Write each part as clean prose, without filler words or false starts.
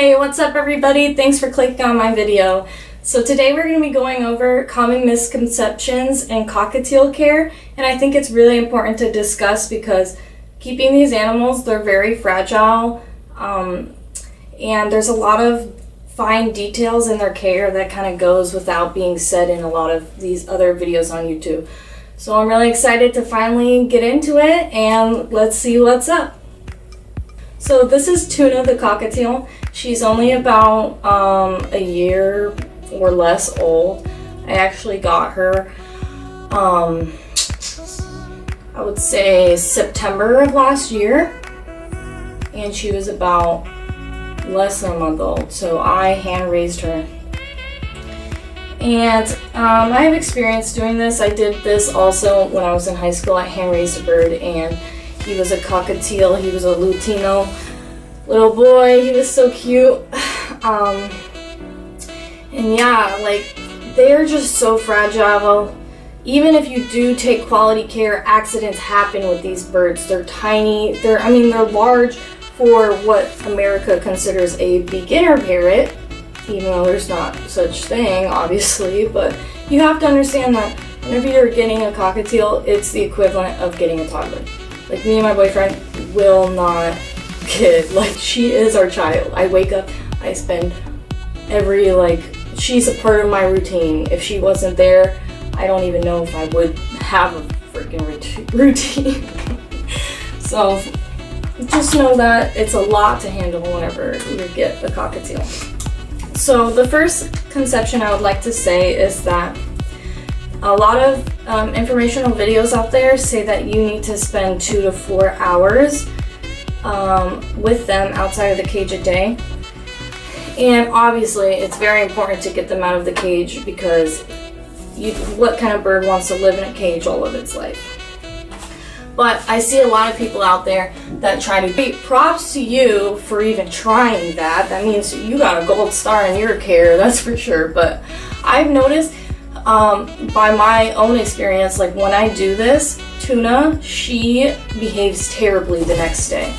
Hey, what's up everybody? Thanks for clicking on my video. So today we're going to be going over common misconceptions in cockatiel care, and I think it's really important to discuss because keeping these animals, they're very fragile, and there's a lot of fine details in their care that kind of goes without being said in a lot of these other videos on YouTube. So I'm really excited to finally get into it, and let's see what's up. So this is Tuna the cockatiel. She's only about a year or less old. I actually got her, I would say September of last year, and she was about less than a month old. So I hand raised her. And I have experience doing this. I did this also when I was in high school. I hand raised a bird, and he was a cockatiel. He was a Lutino little boy. He was so cute. And yeah, like, they're just so fragile. Even if you do take quality care, accidents happen with these birds. They're tiny. They're large for what America considers a beginner parrot, even though there's not such thing, obviously. But you have to understand that whenever you're getting a cockatiel, it's the equivalent of getting a toddler. Like, me and my boyfriend will not kid. Like, she is our child. I wake up, I spend she's a part of my routine. If she wasn't there, I don't even know if I would have a freaking routine. So just know that it's a lot to handle whenever you get a cockatiel. So the first conception I would like to say is that a lot of informational videos out there say that you need to spend 2 to 4 hours with them outside of the cage a day. And obviously it's very important to get them out of the cage, because what kind of bird wants to live in a cage all of its life? But I see a lot of people out there that try to be props to you for even trying that. That means you got a gold star in your care, that's for sure. But I've noticed by my own experience, like, when I do this, Tuna, she behaves terribly the next day.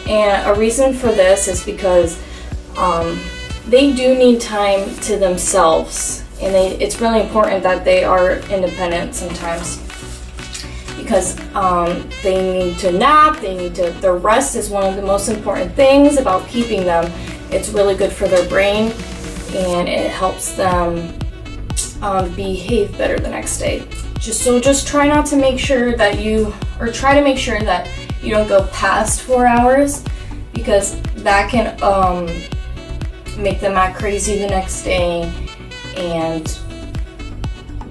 And a reason for this is because they do need time to themselves, and it's really important that they are independent sometimes, because they need to nap, their rest is one of the most important things about keeping them. It's really good for their brain, and it helps them behave better the next day. Just try to make sure that you don't go past 4 hours, because that can make them act crazy the next day and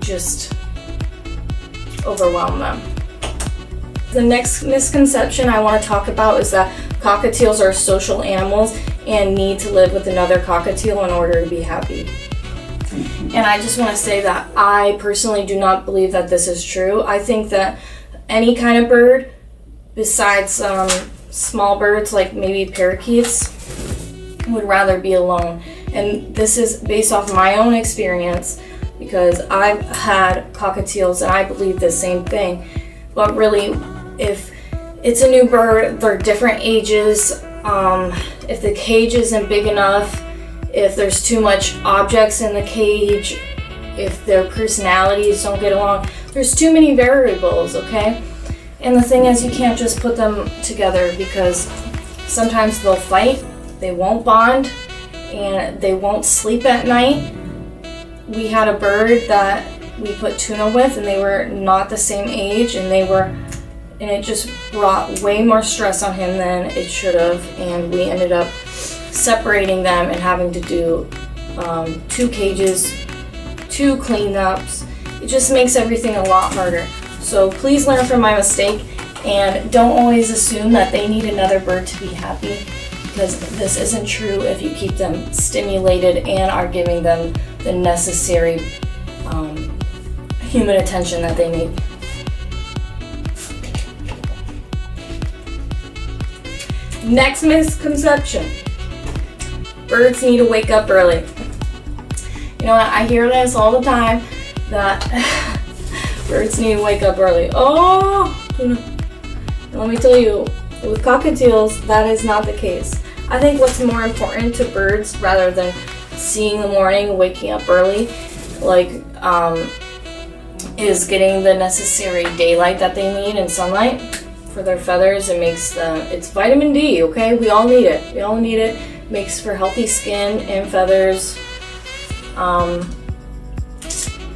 just overwhelm them. The next misconception I want to talk about is that cockatiels are social animals and need to live with another cockatiel in order to be happy. And I just want to say that I personally do not believe that this is true. I think that any kind of bird, besides small birds like maybe parakeets, would rather be alone. And this is based off my own experience, because I've had cockatiels and I believe the same thing. But really, if it's a new bird, they're different ages, if the cage isn't big enough, if there's too much objects in the cage, if their personalities don't get along, there's too many variables, okay? And the thing is, you can't just put them together, because sometimes they'll fight, they won't bond, and they won't sleep at night. We had a bird that we put Tuna with, and they were not the same age, and it just brought way more stress on him than it should have, and we ended up separating them and having to do 2 cages, 2 cleanups. It just makes everything a lot harder. So please learn from my mistake, and don't always assume that they need another bird to be happy, because this isn't true if you keep them stimulated and are giving them the necessary human attention that they need. Next misconception: birds need to wake up early. You know what? I hear this all the time, that birds need to wake up early. Oh, let me tell you, with cockatiels, that is not the case. I think what's more important to birds rather than seeing the morning, waking up early, like, is getting the necessary daylight that they need and sunlight for their feathers. It makes them, it's vitamin D, okay? We all need it. We all need it. Makes for healthy skin and feathers.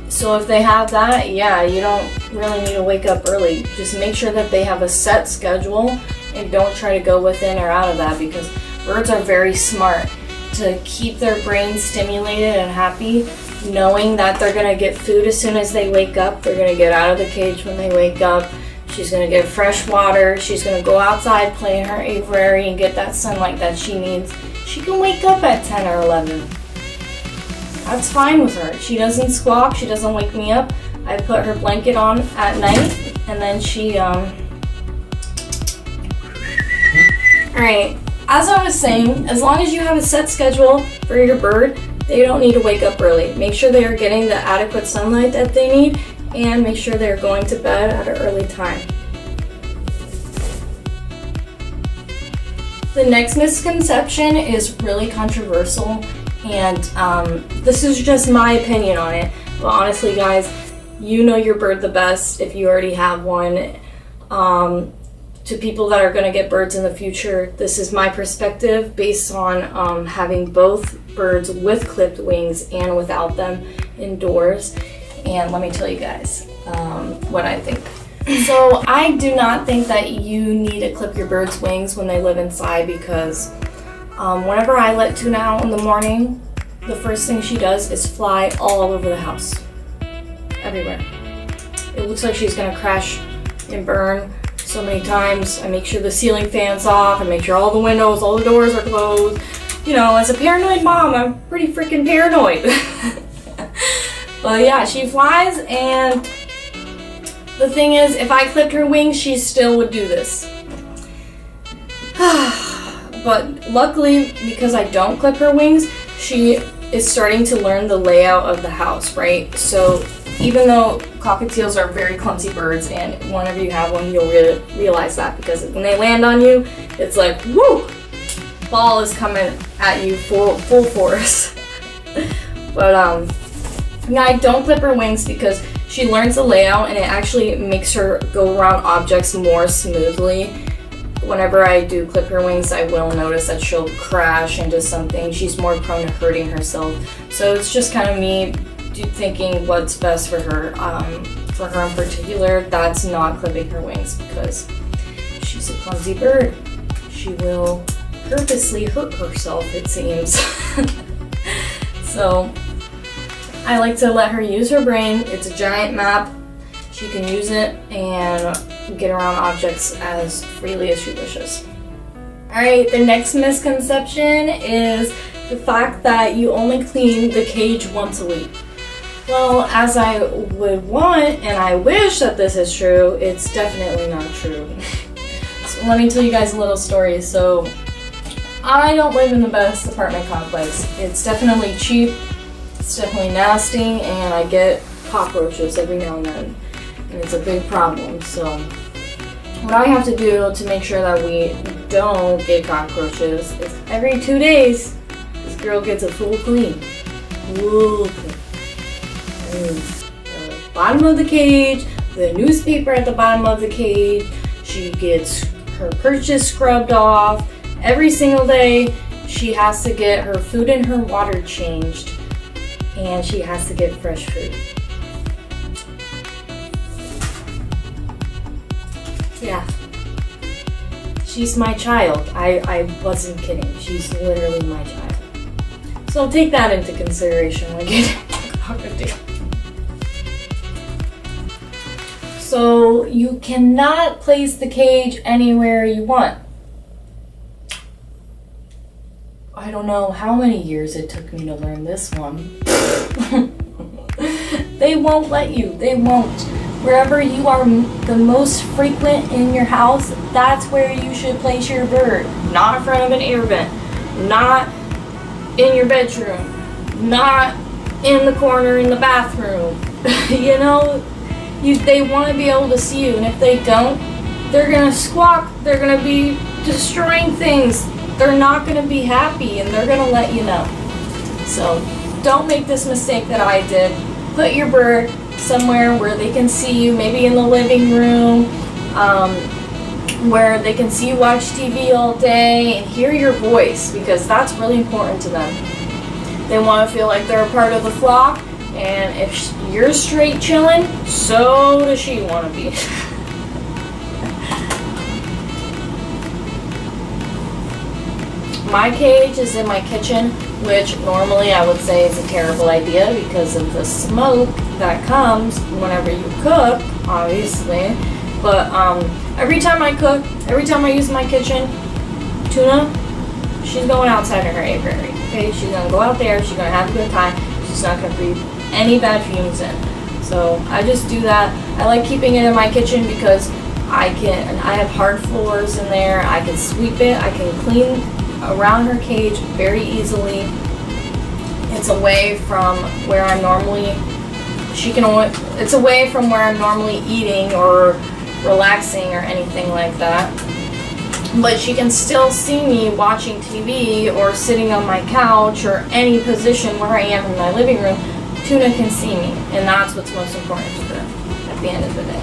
So if they have that, yeah, you don't really need to wake up early. Just make sure that they have a set schedule and don't try to go within or out of that, because birds are very smart to keep their brains stimulated and happy, knowing that they're gonna get food as soon as they wake up. They're gonna get out of the cage when they wake up. She's gonna get fresh water. She's gonna go outside, play in her aviary, and get that sunlight that she needs. She can wake up at 10 or 11. That's fine with her. She doesn't squawk. She doesn't wake me up. I put her blanket on at night, and then she, Alright, as I was saying, as long as you have a set schedule for your bird, they don't need to wake up early. Make sure they are getting the adequate sunlight that they need, and make sure they're going to bed at an early time. The next misconception is really controversial, and this is just my opinion on it. But honestly, guys, you know your bird the best if you already have one. To people that are going to get birds in the future, this is my perspective based on having both birds with clipped wings and without them indoors. And let me tell you guys what I think. So I do not think that you need to clip your bird's wings when they live inside, because whenever I let Tuna out in the morning, the first thing she does is fly all over the house. Everywhere. It looks like she's going to crash and burn so many times. I make sure the ceiling fan's off. I make sure all the windows, all the doors are closed. You know, as a paranoid mom, I'm pretty freaking paranoid. But yeah, she flies, and the thing is, if I clipped her wings, she still would do this. But luckily, because I don't clip her wings, she is starting to learn the layout of the house, right? So even though cockatiels are very clumsy birds, and whenever you have one, you'll realize that, because when they land on you, it's like, woo! Ball is coming at you full force. But yeah, I don't clip her wings because she learns the layout, and it actually makes her go around objects more smoothly. Whenever I do clip her wings, I will notice that she'll crash into something. She's more prone to hurting herself. So it's just kind of me thinking what's best for her. For her in particular, that's not clipping her wings, because she's a clumsy bird. She will purposely hurt herself, it seems. So I like to let her use her brain. It's a giant map. She can use it and get around objects as freely as she wishes. Alright, the next misconception is the fact that you only clean the cage once a week. Well, as I would want and I wish that this is true, it's definitely not true. So let me tell you guys a little story. So I don't live in the best apartment complex. It's definitely cheap, it's definitely nasty, and I get cockroaches every now and then. And it's a big problem. So what I have to do to make sure that we don't get cockroaches is every 2 days, this girl gets a full clean. Full clean. The bottom of the cage, the newspaper at the bottom of the cage. She gets her perches scrubbed off. Every single day, she has to get her food and her water changed, and she has to get fresh food. Yeah. She's my child. I wasn't kidding. She's literally my child. So take that into consideration when getting a cockatiel. So you cannot place the cage anywhere you want. I don't know how many years it took me to learn this one. They won't let you. They won't. Wherever you are the most frequent in your house, that's where you should place your bird. Not in front of an air vent. Not in your bedroom. Not in the corner in the bathroom. You know, they want to be able to see you, and if they don't, they're going to squawk. They're going to be destroying things. they're not going to be happy, and they're going to let you know. So don't make this mistake that I did. Put your bird somewhere where they can see you, maybe in the living room, where they can see you watch TV all day and hear your voice, because that's really important to them. They want to feel like they're a part of the flock, and if you're straight chilling, so does she want to be. My cage is in my kitchen, which normally I would say is a terrible idea because of the smoke that comes whenever you cook, obviously. But every time I cook, every time I use my kitchen, Tuna, she's going outside of her apiary. Okay, she's gonna go out there, she's gonna have a good time, she's not gonna breathe any bad fumes in. So I just do that. I like keeping it in my kitchen because I have hard floors in there, I can sweep it, I can clean around her cage very easily. It's away from where I'm normally, it's away from where I'm normally eating or relaxing or anything like that. But she can still see me watching TV or sitting on my couch or any position where I am in my living room. Tuna can see me, and that's what's most important to her at the end of the day.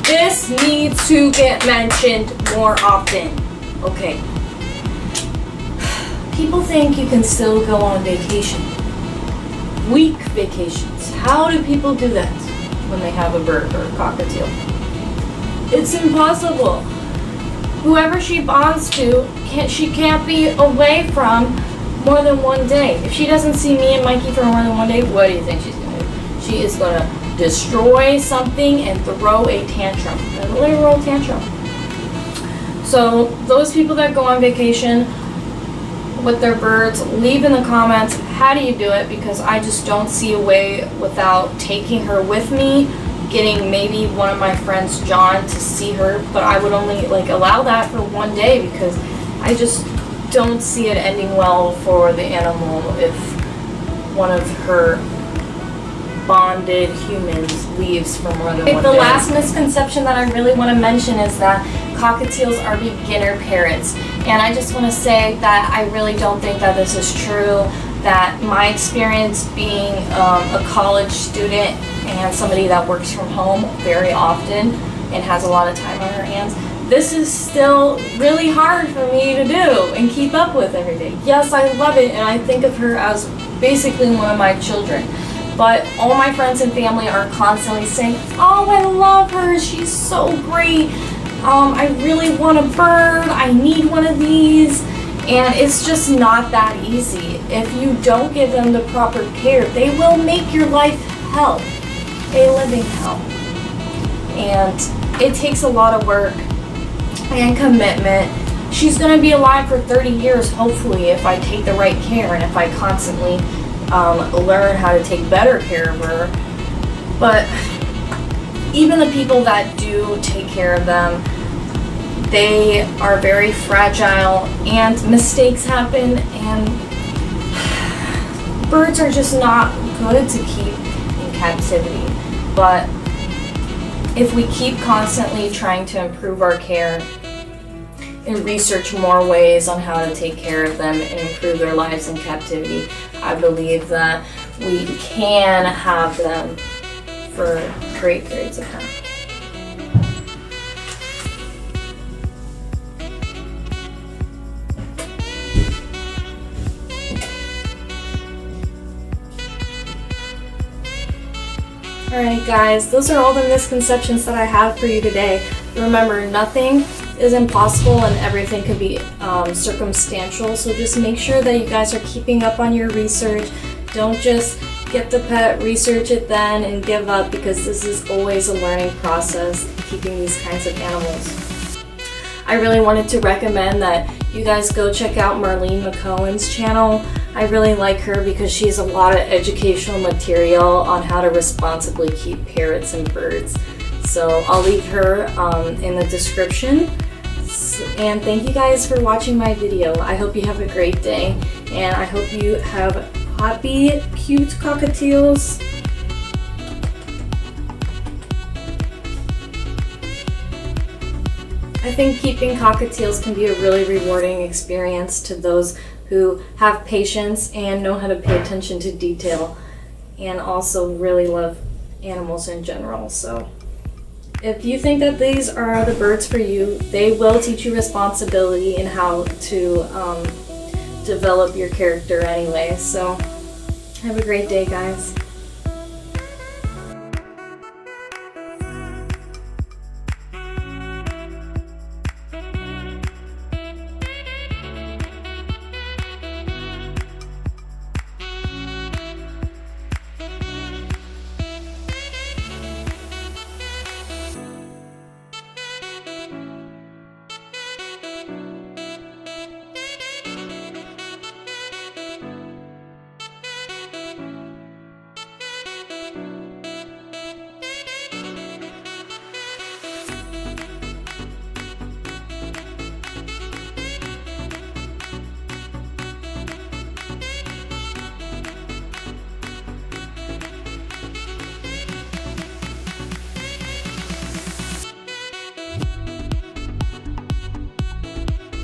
This needs to get mentioned more often. Okay. People think you can still go on vacation. Week vacations. How do people do that when they have a bird or a cockatiel? It's impossible. Whoever she bonds to, she can't be away from more than one day. If she doesn't see me and Mikey for more than one day, what do you think she's going to do? She is going to destroy something and throw a tantrum. A literal tantrum. So those people that go on vacation with their birds, leave in the comments, how do you do it? Because I just don't see a way without taking her with me, getting maybe one of my friends, John, to see her, but I would only allow that for one day because I just don't see it ending well for the animal if one of her bonded humans leaves for more than one day. The last misconception that I really want to mention is that cockatiels are beginner parrots, and I just want to say that I really don't think that this is true. That my experience being a college student and somebody that works from home very often and has a lot of time on her hands, this is still really hard for me to do and keep up with every day. Yes, I love it, and I think of her as basically one of my children. But all my friends and family are constantly saying, oh, I love her, she's so great, I really want a bird, I need one of these. And it's just not that easy. If you don't give them the proper care, they will make your life hell, a living hell. And it takes a lot of work and commitment. She's gonna be alive for 30 years, hopefully, if I take the right care and if I constantly learn how to take better care of her. But even the people that do take care of them, they are very fragile and mistakes happen, and birds are just not good to keep in captivity. But if we keep constantly trying to improve our care and research more ways on how to take care of them and improve their lives in captivity, I believe that we can have them for great periods of time. Alright guys, those are all the misconceptions that I have for you today. Remember, nothing is impossible and everything could be circumstantial, so just make sure that you guys are keeping up on your research. Don't just get the pet, research it then, and give up, because this is always a learning process, keeping these kinds of animals. I really wanted to recommend that You guys go check out Marlene McCohen's channel. I really like her because she has a lot of educational material on how to responsibly keep parrots and birds. So I'll leave her in the description. And thank you guys for watching my video. I hope you have a great day, and I hope you have happy, cute cockatiels. I think keeping cockatiels can be a really rewarding experience to those who have patience and know how to pay attention to detail, and also really love animals in general. So if you think that these are the birds for you, they will teach you responsibility and how to develop your character anyway. So have a great day, guys.